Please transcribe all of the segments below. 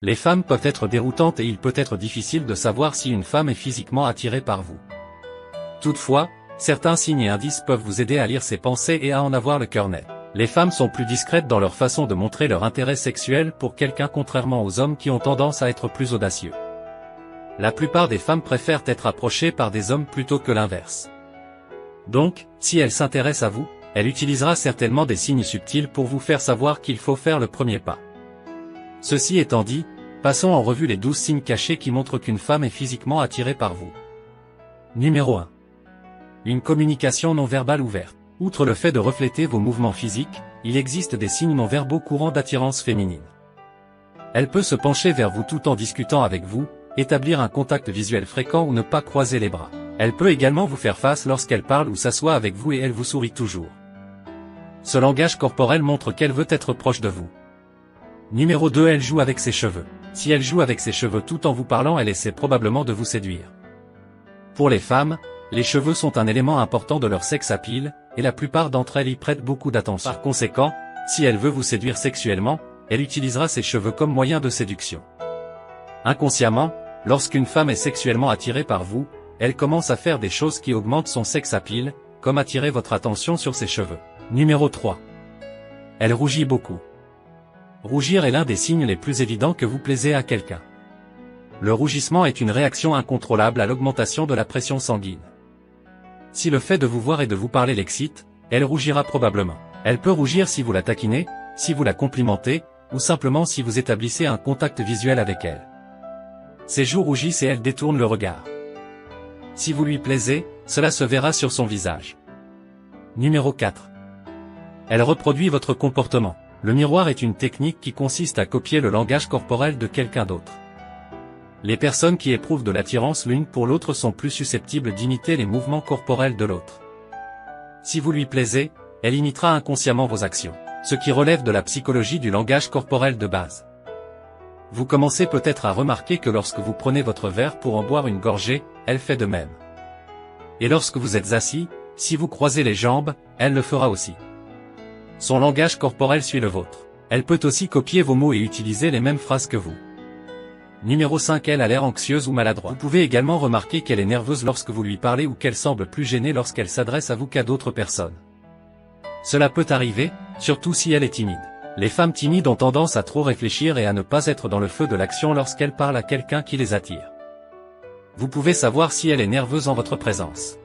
Les femmes peuvent être déroutantes et il peut être difficile de savoir si une femme est physiquement attirée par vous. Toutefois, certains signes et indices peuvent vous aider à lire ses pensées et à en avoir le cœur net. Les femmes sont plus discrètes dans leur façon de montrer leur intérêt sexuel pour quelqu'un contrairement aux hommes qui ont tendance à être plus audacieux. La plupart des femmes préfèrent être approchées par des hommes plutôt que l'inverse. Donc, si elle s'intéresse à vous, elle utilisera certainement des signes subtils pour vous faire savoir qu'il faut faire le premier pas. Ceci étant dit, passons en revue les 12 signes cachés qui montrent qu'une femme est physiquement attirée par vous. Numéro 1. Une communication non verbale ouverte. Outre le fait de refléter vos mouvements physiques, il existe des signes non verbaux courants d'attirance féminine. Elle peut se pencher vers vous tout en discutant avec vous, établir un contact visuel fréquent ou ne pas croiser les bras. Elle peut également vous faire face lorsqu'elle parle ou s'assoit avec vous et elle vous sourit toujours. Ce langage corporel montre qu'elle veut être proche de vous. Numéro 2. Elle joue avec ses cheveux. Si elle joue avec ses cheveux tout en vous parlant, elle essaie probablement de vous séduire. Pour les femmes, les cheveux sont un élément important de leur sex appeal, et la plupart d'entre elles y prêtent beaucoup d'attention. Par conséquent, si elle veut vous séduire sexuellement, elle utilisera ses cheveux comme moyen de séduction. Inconsciemment, lorsqu'une femme est sexuellement attirée par vous, elle commence à faire des choses qui augmentent son sex appeal, comme attirer votre attention sur ses cheveux. Numéro 3. Elle rougit beaucoup. Rougir est l'un des signes les plus évidents que vous plaisez à quelqu'un. Le rougissement est une réaction incontrôlable à l'augmentation de la pression sanguine. Si le fait de vous voir et de vous parler l'excite, elle rougira probablement. Elle peut rougir si vous la taquinez, si vous la complimentez, ou simplement si vous établissez un contact visuel avec elle. Ses joues rougissent et elle détourne le regard. Si vous lui plaisez, cela se verra sur son visage. Numéro 4. Elle reproduit votre comportement. Le miroir est une technique qui consiste à copier le langage corporel de quelqu'un d'autre. Les personnes qui éprouvent de l'attirance l'une pour l'autre sont plus susceptibles d'imiter les mouvements corporels de l'autre. Si vous lui plaisez, elle imitera inconsciemment vos actions, ce qui relève de la psychologie du langage corporel de base. Vous commencez peut-être à remarquer que lorsque vous prenez votre verre pour en boire une gorgée, elle fait de même. Et lorsque vous êtes assis, si vous croisez les jambes, elle le fera aussi. Son langage corporel suit le vôtre. Elle peut aussi copier vos mots et utiliser les mêmes phrases que vous. Numéro 5. Elle a l'air anxieuse ou maladroite. Vous pouvez également remarquer qu'elle est nerveuse lorsque vous lui parlez ou qu'elle semble plus gênée lorsqu'elle s'adresse à vous qu'à d'autres personnes. Cela peut arriver, surtout si elle est timide. Les femmes timides ont tendance à trop réfléchir et à ne pas être dans le feu de l'action lorsqu'elles parlent à quelqu'un qui les attire. Vous pouvez savoir si elle est nerveuse en votre présence.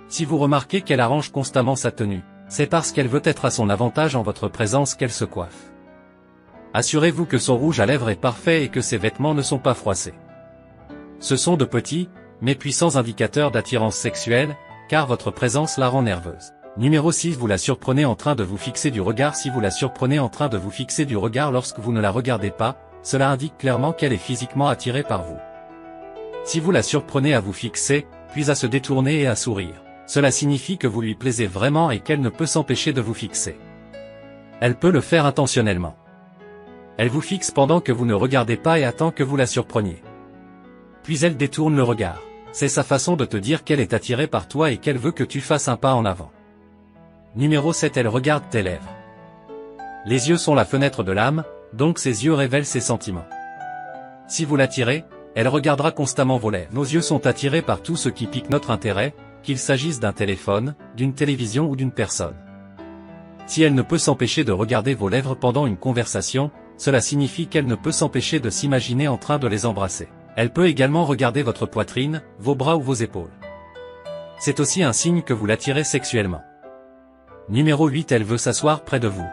Si vous remarquez qu'elle arrange constamment sa tenue, c'est parce qu'elle veut être à son avantage en votre présence qu'elle se coiffe. Assurez-vous que son rouge à lèvres est parfait et que ses vêtements ne sont pas froissés. Ce sont de petits, mais puissants indicateurs d'attirance sexuelle, car votre présence la rend nerveuse. Numéro 6. Vous la surprenez en train de vous fixer du regard. Si vous la surprenez en train de vous fixer du regard lorsque vous ne la regardez pas, cela indique clairement qu'elle est physiquement attirée par vous. Si vous la surprenez à vous fixer, puis à se détourner et à sourire, cela signifie que vous lui plaisez vraiment et qu'elle ne peut s'empêcher de vous fixer. Elle peut le faire intentionnellement. Elle vous fixe pendant que vous ne regardez pas et attend que vous la surpreniez. Puis elle détourne le regard. C'est sa façon de te dire qu'elle est attirée par toi et qu'elle veut que tu fasses un pas en avant. Numéro 7. Elle regarde tes lèvres. Les yeux sont la fenêtre de l'âme, donc ses yeux révèlent ses sentiments. Si vous l'attirez, elle regardera constamment vos lèvres. Nos yeux sont attirés par tout ce qui pique notre intérêt, qu'il s'agisse d'un téléphone, d'une télévision ou d'une personne. Si elle ne peut s'empêcher de regarder vos lèvres pendant une conversation, cela signifie qu'elle ne peut s'empêcher de s'imaginer en train de les embrasser. Elle peut également regarder votre poitrine, vos bras ou vos épaules. C'est aussi un signe que vous l'attirez sexuellement. Numéro 8. Elle veut s'asseoir près de vous.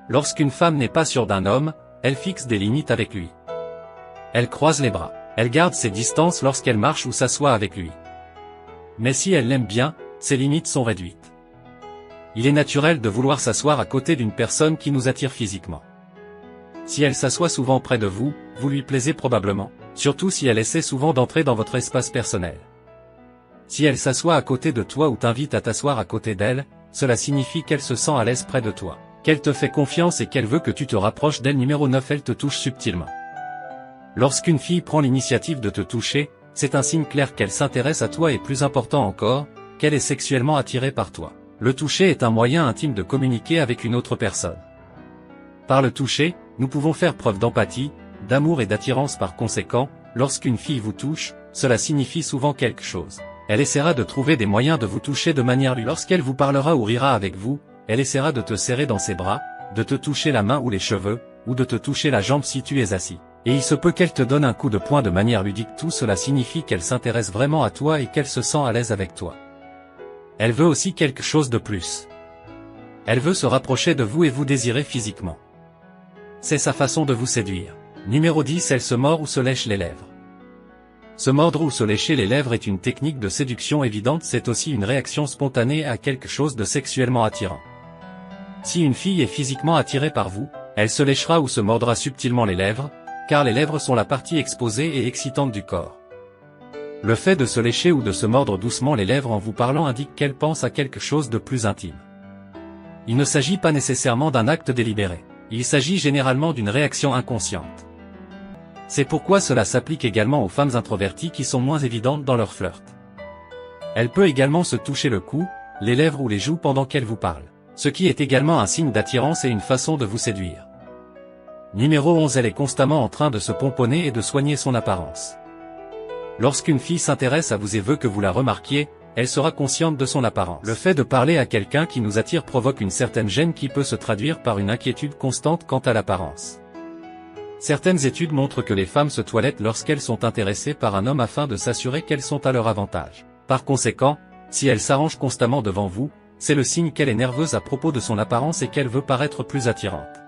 Lorsqu'une femme n'est pas sûre d'un homme, elle fixe des limites avec lui. Elle croise les bras. Elle garde ses distances lorsqu'elle marche ou s'assoit avec lui. Mais si elle l'aime bien, ses limites sont réduites. Il est naturel de vouloir s'asseoir à côté d'une personne qui nous attire physiquement. Si elle s'assoit souvent près de vous, vous lui plaisez probablement, surtout si elle essaie souvent d'entrer dans votre espace personnel. Si elle s'assoit à côté de toi ou t'invite à t'asseoir à côté d'elle, cela signifie qu'elle se sent à l'aise près de toi, qu'elle te fait confiance et qu'elle veut que tu te rapproches d'elle. Numéro 9. Elle te touche subtilement. Lorsqu'une fille prend l'initiative de te toucher, c'est un signe clair qu'elle s'intéresse à toi et plus important encore, qu'elle est sexuellement attirée par toi. Le toucher est un moyen intime de communiquer avec une autre personne. Par le toucher, nous pouvons faire preuve d'empathie, d'amour et d'attirance. Par conséquent, lorsqu'une fille vous touche, cela signifie souvent quelque chose. Elle essaiera de trouver des moyens de vous toucher de manière lui. Lorsqu'elle vous parlera ou rira avec vous, elle essaiera de te serrer dans ses bras, de te toucher la main ou les cheveux, ou de te toucher la jambe si tu es assis. Et il se peut qu'elle te donne un coup de poing de manière ludique. Tout cela signifie qu'elle s'intéresse vraiment à toi et qu'elle se sent à l'aise avec toi. Elle veut aussi quelque chose de plus. Elle veut se rapprocher de vous et vous désirer physiquement. C'est sa façon de vous séduire. Numéro 10. Elle se mord ou se lèche les lèvres. Se mordre ou se lécher les lèvres est une technique de séduction évidente. C'est aussi une réaction spontanée à quelque chose de sexuellement attirant. Si une fille est physiquement attirée par vous, elle se léchera ou se mordra subtilement les lèvres, car les lèvres sont la partie exposée et excitante du corps. Le fait de se lécher ou de se mordre doucement les lèvres en vous parlant indique qu'elle pense à quelque chose de plus intime. Il ne s'agit pas nécessairement d'un acte délibéré. Il s'agit généralement d'une réaction inconsciente. C'est pourquoi cela s'applique également aux femmes introverties qui sont moins évidentes dans leur flirt. Elle peut également se toucher le cou, les lèvres ou les joues pendant qu'elle vous parle, ce qui est également un signe d'attirance et une façon de vous séduire. Numéro 11. Elle est constamment en train de se pomponner et de soigner son apparence. Lorsqu'une fille s'intéresse à vous et veut que vous la remarquiez, elle sera consciente de son apparence. Le fait de parler à quelqu'un qui nous attire provoque une certaine gêne qui peut se traduire par une inquiétude constante quant à l'apparence. Certaines études montrent que les femmes se toilettent lorsqu'elles sont intéressées par un homme afin de s'assurer qu'elles sont à leur avantage. Par conséquent, si elle s'arrange constamment devant vous, c'est le signe qu'elle est nerveuse à propos de son apparence et qu'elle veut paraître plus attirante.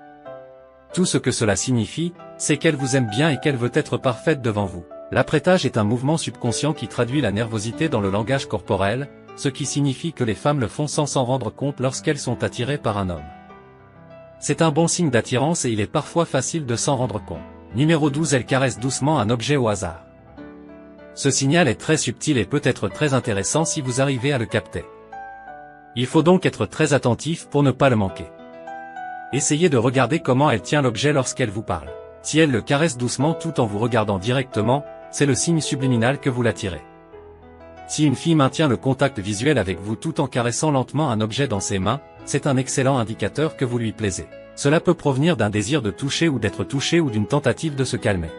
Tout ce que cela signifie, c'est qu'elle vous aime bien et qu'elle veut être parfaite devant vous. L'apprêtage est un mouvement subconscient qui traduit la nervosité dans le langage corporel, ce qui signifie que les femmes le font sans s'en rendre compte lorsqu'elles sont attirées par un homme. C'est un bon signe d'attirance et il est parfois facile de s'en rendre compte. Numéro 12. Elle caresse doucement un objet au hasard. Ce signal est très subtil et peut être très intéressant si vous arrivez à le capter. Il faut donc être très attentif pour ne pas le manquer. Essayez de regarder comment elle tient l'objet lorsqu'elle vous parle. Si elle le caresse doucement tout en vous regardant directement, c'est le signe subliminal que vous l'attirez. Si une fille maintient le contact visuel avec vous tout en caressant lentement un objet dans ses mains, c'est un excellent indicateur que vous lui plaisez. Cela peut provenir d'un désir de toucher ou d'être touché ou d'une tentative de se calmer.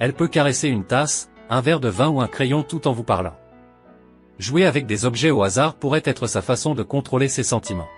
Elle peut caresser une tasse, un verre de vin ou un crayon tout en vous parlant. Jouer avec des objets au hasard pourrait être sa façon de contrôler ses sentiments.